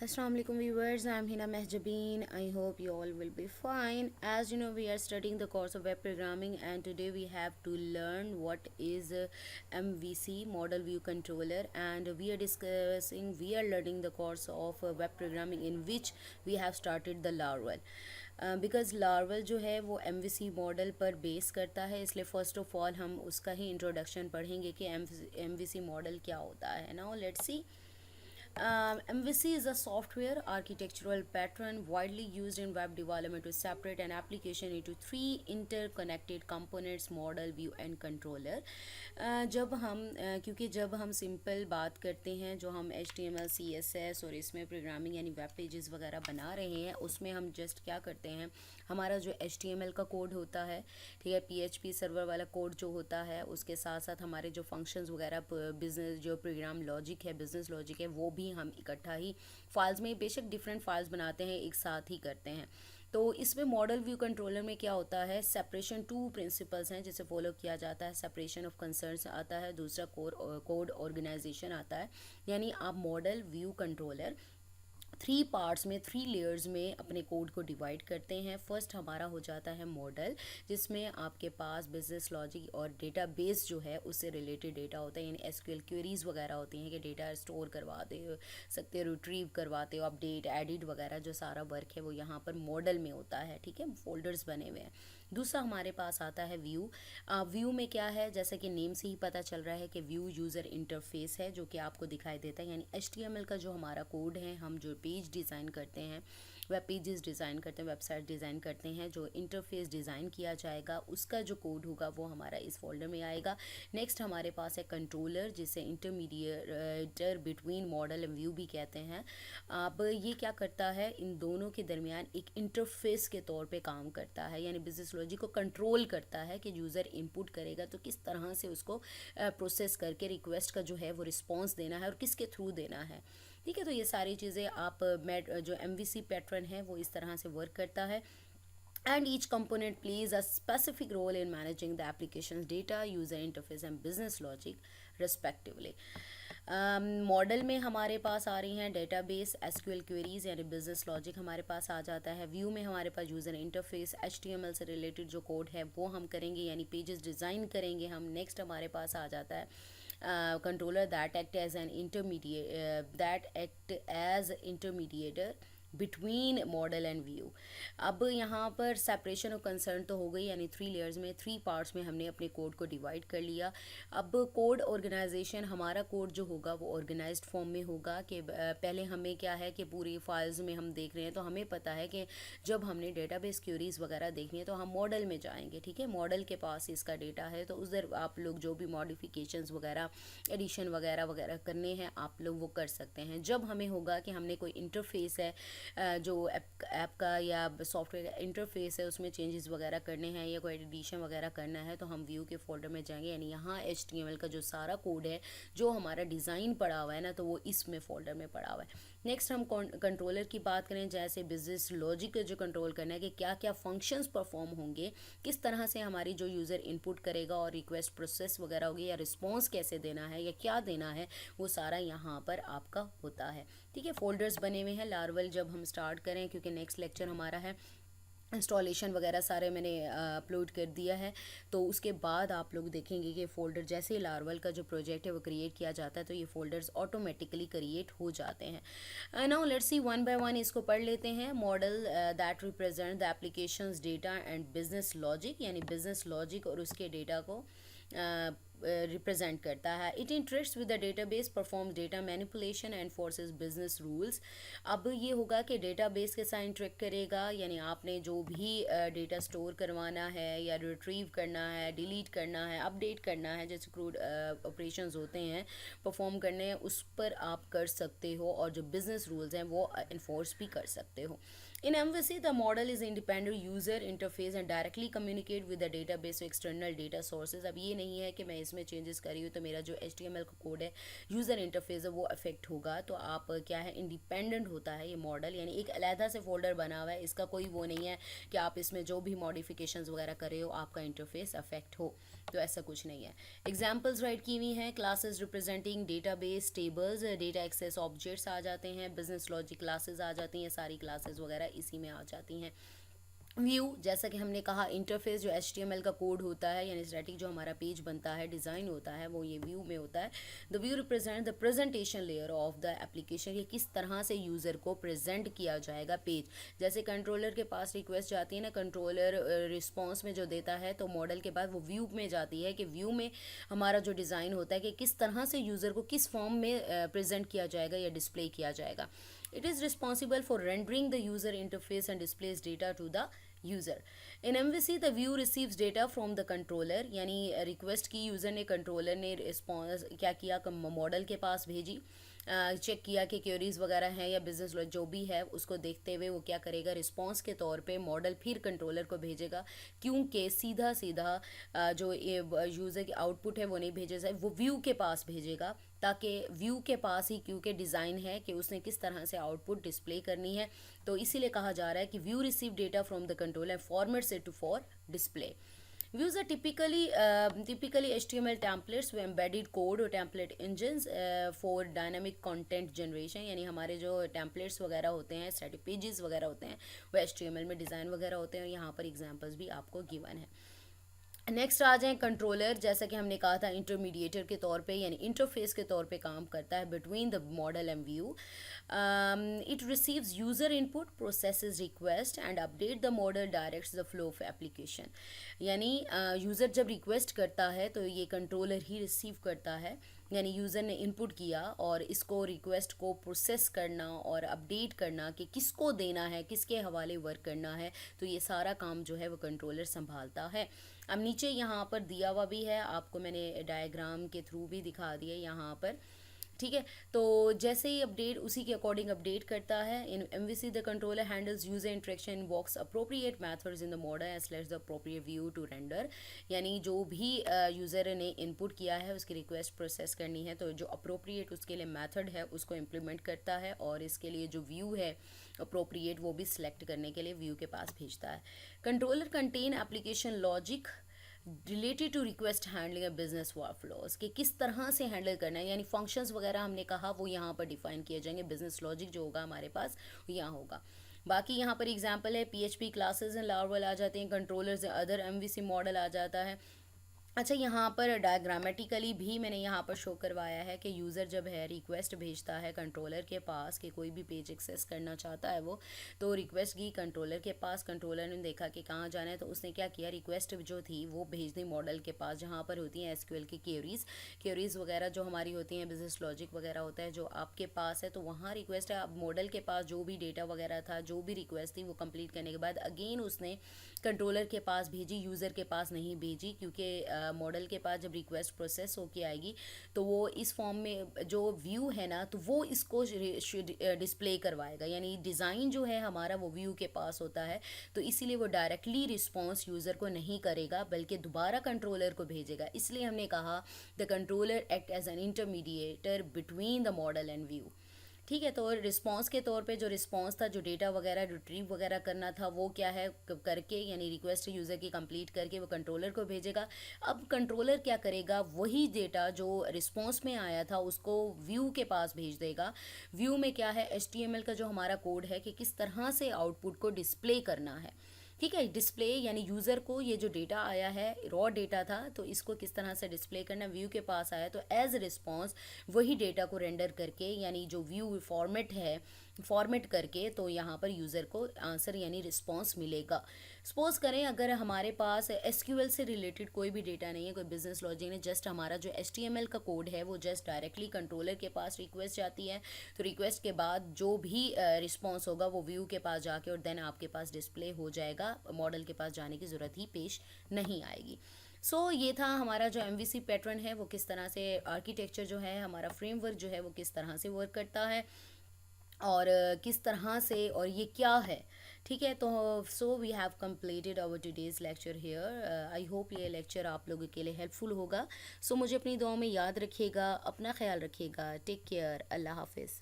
Assalamu alaikum viewers, I'm Hina Mehjabeen. I hope you all will be fine. As you know, we are studying the course of web programming, and today we have to learn what is MVC, Model View Controller, and we are learning the course of web programming in which we have started the Laravel. Because larval जो है वो M we C model पर base करता है, इसलिए first of all हम उसका ही introduction पढ़ेंगे कि एम वी सी मॉडल क्या होता है. Now let's see. MVC is a software architectural pattern widely used in web development to separate an application into three interconnected components: model, view and controller. क्योंकि जब हम simple बात करते हैं, जो हम HTML CSS और इसमें प्रोग्रामिंग यानी वेब पेजेस वगैरह बना रहे हैं, उसमें हम जस्ट क्या करते हैं, हमारा जो HTML का कोड होता है, ठीक है, PHP सर्वर वाला कोड जो होता है, उसके साथ साथ हमारे जो फंक्शंस वगैरह, बिजनेस जो प्रोग्राम लॉजिक है, बिजनेस लॉजिक है, वो भी हम इकट्ठा ही फाइल्स में, बेशक डिफरेंट फाइल्स बनाते हैं, एक साथ ही करते हैं. तो इसमें मॉडल व्यू कंट्रोलर में क्या होता है, सेपरेशन टू प्रिंसिपल्स हैं जिसे फॉलो किया जाता है. सेपरेशन ऑफ कंसर्न्स आता है, दूसरा कोड ऑर्गेनाइजेशन आता है. यानी आप model view controller three parts में, थ्री लेयर्स में अपने कोड को डिवाइड करते हैं. फर्स्ट हमारा हो जाता है मॉडल, जिसमें आपके पास बिजनेस लॉजिक और डेटा बेस जो है उससे रिलेटेड डेटा होता है, यानी एसक्यूएल क्वेरीज वगैरह होती हैं कि डेटा स्टोर करवाते हो सकते हो, रिट्रीव करवाते हो, अपडेट एडिट वगैरह जो सारा वर्क है वो यहाँ पर मॉडल में होता है. ठीक है, फोल्डर्स बने हुए हैं. दूसरा हमारे पास आता है व्यू. व्यू में क्या है, जैसे कि नेम से ही पता चल रहा है कि व्यू यूज़र इंटरफेस है जो कि आपको दिखाई देता है. यानी HTML का जो हमारा कोड है, हम जो पेज डिज़ाइन करते हैं, वेब पेजेस डिज़ाइन करते हैं, वेबसाइट डिज़ाइन करते हैं, जो इंटरफेस डिज़ाइन किया जाएगा उसका जो कोड होगा वो हमारा इस फोल्डर में आएगा. नेक्स्ट हमारे पास है कंट्रोलर, जिसे intermediator between model and view भी कहते हैं. अब ये क्या करता है, इन दोनों के दरमियान एक इंटरफेस के तौर पे काम करता है, यानी बिजनेस लॉजिक को कंट्रोल करता है कि यूज़र इनपुट करेगा तो किस तरह से उसको प्रोसेस करके रिक्वेस्ट का जो है वो रिस्पॉन्स देना है और किसके थ्रू देना है. ठीक है, तो ये सारी चीज़ें आप जो MVC पैटर्न है वो इस तरह से वर्क करता है. And each component plays a specific role in managing the application's data, user interface and business logic respectively. Model में हमारे पास आ रही हैं डेटाबेस, एसक्यूएल क्वेरीज यानी बिजनेस लॉजिक हमारे पास आ जाता है. व्यू में हमारे पास यूज़र इंटरफेस, HTML से रिलेटेड जो कोड है वो हम करेंगे, यानी पेजेस डिज़ाइन करेंगे हम. नेक्स्ट हमारे पास आ जाता है controller, that act as intermediator between model and view. अब यहाँ पर सेपरेशन ऑफ कंसर्न तो हो गई, यानी थ्री लेयर्स में, थ्री पार्ट्स में हमने अपने कोड को डिवाइड कर लिया. अब कोड ऑर्गेनाइजेशन, हमारा कोड जो होगा वो ऑर्गेनाइज्ड फॉर्म में होगा कि पहले हमें क्या है कि पूरी फाइल्स में हम देख रहे हैं तो हमें पता है कि जब हमने डेटाबेस क्वेरीज वगैरह देखनी है तो हम मॉडल में जाएंगे. ठीक है, मॉडल के पास इसका डेटा है तो उधर आप लोग जो भी मॉडिफिकेशंस वगैरह, एडिशन वगैरह वगैरह करने हैं आप लोग वो कर सकते हैं. जब हमें होगा कि हमने कोई इंटरफेस है, जो ऐप का या सॉफ्टवेयर का इंटरफेस है उसमें चेंजेस वगैरह करने हैं या कोई एडिशन वगैरह करना है, तो हम व्यू के फोल्डर में जाएंगे. यानी यहाँ HTML का जो सारा कोड है, जो हमारा डिज़ाइन पड़ा हुआ है ना, तो वो इसमें फोल्डर में पड़ा हुआ है. नेक्स्ट हम कंट्रोलर की बात करें, जैसे बिजनेस लॉजिक जो कंट्रोल करना है कि क्या क्या फंक्शंस परफॉर्म होंगे, किस तरह से हमारी जो यूज़र इनपुट करेगा और रिक्वेस्ट प्रोसेस वगैरह होगी या रिस्पॉन्स कैसे देना है या क्या देना है, वो सारा यहाँ पर आपका होता है. ठीक है, फोल्डर्स बने हुए हैं. लार्वल जब हम स्टार्ट करें, क्योंकि नेक्स्ट लेक्चर हमारा है, इंस्टॉलेशन वगैरह सारे मैंने अपलोड कर दिया है, तो उसके बाद आप लोग देखेंगे कि फ़ोल्डर जैसे ही लार्वल का जो प्रोजेक्ट है वो क्रिएट किया जाता है तो ये फ़ोल्डर्स ऑटोमेटिकली क्रिएट हो जाते हैं. Now let's see one by one इसको पढ़ लेते हैं. Model that represent the applications data and business logic, यानी बिजनेस लॉजिक और उसके डेटा को रिप्रेजेंट करता है. It interacts with the database, performs data manipulation and forces business rules. अब ये होगा कि डेटाबेस के साथ इंटरेक्ट करेगा, यानी आपने जो भी डेटा स्टोर करवाना है या रिट्रीव करना है, डिलीट करना है, अपडेट करना है, जैसे क्रूड ऑपरेशंस होते हैं परफॉर्म करने हैं, उस पर आप कर सकते हो और जो बिजनेस रूल्स हैं वो इन्फोर्स भी कर सकते हो. In MVC, the model is independent user interface and directly communicate with the database to external data sources. अब ये नहीं है कि मैं इसमें चेंजेस कर रही हूँ तो मेरा जो HTML का कोड है, यूज़र इंटरफेस है, वो अफेक्ट होगा। तो आप क्या है, इंडिपेंडेंट होता है ये मॉडल, यानी एक अलहदा से फोल्डर बना हुआ है, इसका कोई वो नहीं है कि आप इसमें जो भी मॉडिफिकेशंस वगैरह कर रहे हो आपका इंटरफेस अफेक्ट हो, तो ऐसा कुछ नहीं है। एग्जाम्पल्स राइट की हुई हैं, classes representing database tables, data access objects आ जाते हैं, बिजनेस लॉजिक क्लासेस आ जाती हैं, सारी क्लासेस वगैरह इसी में आ जाती हैं। व्यू, जैसा कि हमने कहा, इंटरफेस जो HTML का कोड होता है यानी स्टैटिक जो हमारा पेज बनता है, डिज़ाइन होता है, वो ये व्यू में होता है। The view represent the presentation layer of the application, ये किस तरह से यूज़र को प्रेजेंट किया जाएगा पेज। जैसे कंट्रोलर के पास रिक्वेस्ट जाती है ना, कंट्रोलर रिस्पॉन्स में जो देता है तो मॉडल के बाद वो व्यू में जाती है कि व्यू में हमारा जो डिज़ाइन होता है कि किस तरह से यूज़र को किस फॉर्म में प्रेजेंट किया जाएगा या डिस्प्ले किया जाएगा। It is responsible for rendering the user interface and displays data to the user. In MVC, the view receives data from the controller, यानी रिक्वेस्ट की यूज़र ने, कंट्रोलर ने रिस्पॉन्स क्या किया, मॉडल के पास भेजी, चेक किया कि क्वेरीज वगैरह हैं या बिजनेस जो भी है उसको देखते हुए वो क्या करेगा, रिस्पांस के तौर पे मॉडल फिर कंट्रोलर को भेजेगा, क्योंकि सीधा सीधा जो यूज़र की आउटपुट है वो नहीं भेजा जाए, वो व्यू के पास भेजेगा, ताकि व्यू के पास ही, क्योंकि डिज़ाइन है कि उसने किस तरह से आउटपुट डिस्प्ले करनी है, तो इसीलिए कहा जा रहा है कि view receive data from the controller format it to for display. Views are typically HTML templates with embedded code और template engines for dynamic content generation, यानी हमारे जो templates वगैरह होते हैं, static pages वगैरह होते हैं, वो HTML में डिज़ाइन वगैरह होते हैं, और यहाँ पर एग्जांपल्स भी आपको गिवन है। नेक्स्ट आ जाए कंट्रोलर, जैसा कि हमने कहा था इंटरमीडिएटर के तौर पे यानी इंटरफेस के तौर पे काम करता है between the model and view. It receives user input, processes request and update the model, directs the flow of application, यानी यूज़र जब रिक्वेस्ट करता है तो ये कंट्रोलर ही रिसीव करता है, यानी यूज़र ने इनपुट किया और इसको रिक्वेस्ट को प्रोसेस करना और अपडेट करना कि किसको देना है, किसके हवाले वर्क करना है, तो ये सारा काम जो है वो कंट्रोलर संभालता है। अब नीचे यहाँ पर दिया हुआ भी है, आपको मैंने डायग्राम के थ्रू भी दिखा दिया यहाँ पर, ठीक है। तो जैसे ही अपडेट उसी के अकॉर्डिंग अपडेट करता है। In MVC the controller handles user interaction, invokes appropriate methods in the model and selects the appropriate view to render, यानी जो भी यूज़र ने इनपुट किया है उसकी रिक्वेस्ट प्रोसेस करनी है तो जो अप्रोप्रिएट उसके लिए मेथड है उसको इम्प्लीमेंट करता है, और इसके लिए जो व्यू है अप्रोप्रिएट वो भी सिलेक्ट करने के लिए व्यू के पास भेजता है। Controller contain application logic related to request handling a business workflows, कि किस तरह से हैंडल करना है, यानी फंक्शंस वगैरह हमने कहा वो यहाँ पर डिफाइन किए जाएंगे, बिजनेस लॉजिक जो होगा हमारे पास यहाँ होगा। बाकी यहाँ पर एग्जांपल है PHP क्लासेस एंड लार्वल आ जाते हैं, कंट्रोलर्स अदर MVC मॉडल आ जाता है। अच्छा, यहाँ पर डायग्रामेटिकली भी मैंने यहाँ पर शो करवाया है कि यूज़र जब है रिक्वेस्ट भेजता है कंट्रोलर के पास कि कोई भी पेज एक्सेस करना चाहता है वो, तो रिक्वेस्ट की कंट्रोलर के पास, कंट्रोलर ने देखा कि कहाँ जाना है तो उसने क्या किया, रिक्वेस्ट जो थी वो भेज दी मॉडल के पास जहाँ पर होती हैं SQL की क्वेरीज वगैरह जो हमारी होती हैं, बिजनेस लॉजिक वगैरह होता है जो आपके पास है, तो वहाँ रिक्वेस्ट है। अब मॉडल के पास जो भी डेटा वगैरह था, जो भी रिक्वेस्ट थी, वो कंप्लीट करने के बाद अगेन उसने कंट्रोलर के पास भेजी, यूज़र के पास नहीं भेजी, क्योंकि मॉडल के पास जब रिक्वेस्ट प्रोसेस होके आएगी तो वो इस फॉर्म में जो व्यू है ना, तो वो इसको डिस्प्ले करवाएगा, यानी डिज़ाइन जो है हमारा वो व्यू के पास होता है, तो इसीलिए वो डायरेक्टली रिस्पॉन्स यूज़र को नहीं करेगा बल्कि दोबारा कंट्रोलर को भेजेगा। इसलिए हमने कहा the controller act as an intermediator between the model and view, ठीक है। तो रिस्पांस के तौर पे जो रिस्पांस था, जो डेटा वगैरह रिट्रीव वगैरह करना था, वो क्या है करके, यानी रिक्वेस्ट यूज़र की कंप्लीट करके वो कंट्रोलर को भेजेगा। अब कंट्रोलर क्या करेगा, वही डेटा जो रिस्पांस में आया था उसको व्यू के पास भेज देगा। व्यू में क्या है, HTML का जो हमारा कोड है कि किस तरह से आउटपुट को डिस्प्ले करना है, ठीक है। डिस्प्ले यानी यूज़र को ये जो डेटा आया है, रॉ डेटा था, तो इसको किस तरह से डिस्प्ले करना, व्यू के पास आया तो एज रिस्पॉन्स वही डेटा को रेंडर करके, यानी जो व्यू फॉर्मेट करके, तो यहाँ पर यूज़र को आंसर यानी रिस्पॉन्स मिलेगा। सपोज करें अगर हमारे पास SQL से रिलेटेड कोई भी डेटा नहीं है, कोई बिजनेस लॉजिक नहीं, जस्ट हमारा जो HTML का कोड है वो जस्ट डायरेक्टली कंट्रोलर के पास रिक्वेस्ट जाती है, तो रिक्वेस्ट के बाद जो भी रिस्पॉन्स होगा वो व्यू के पास जाके और देन आपके पास डिस्प्ले हो जाएगा, मॉडल के पास जाने की ज़रूरत ही पेश नहीं आएगी। ये था हमारा जो MVC पैटर्न है, वो किस तरह से आर्किटेक्चर जो है हमारा फ्रेमवर्क जो है वो किस तरह से वर्क करता है। और किस तरह से और ये क्या है। ठीक है, तो so we have completed our today's lecture here. I hope ये लेक्चर आप लोगों के लिए हेल्पफुल होगा। सो मुझे अपनी दुआओं में याद रखिएगा, अपना ख्याल रखिएगा। टेक केयर, अल्लाह हाफिज़।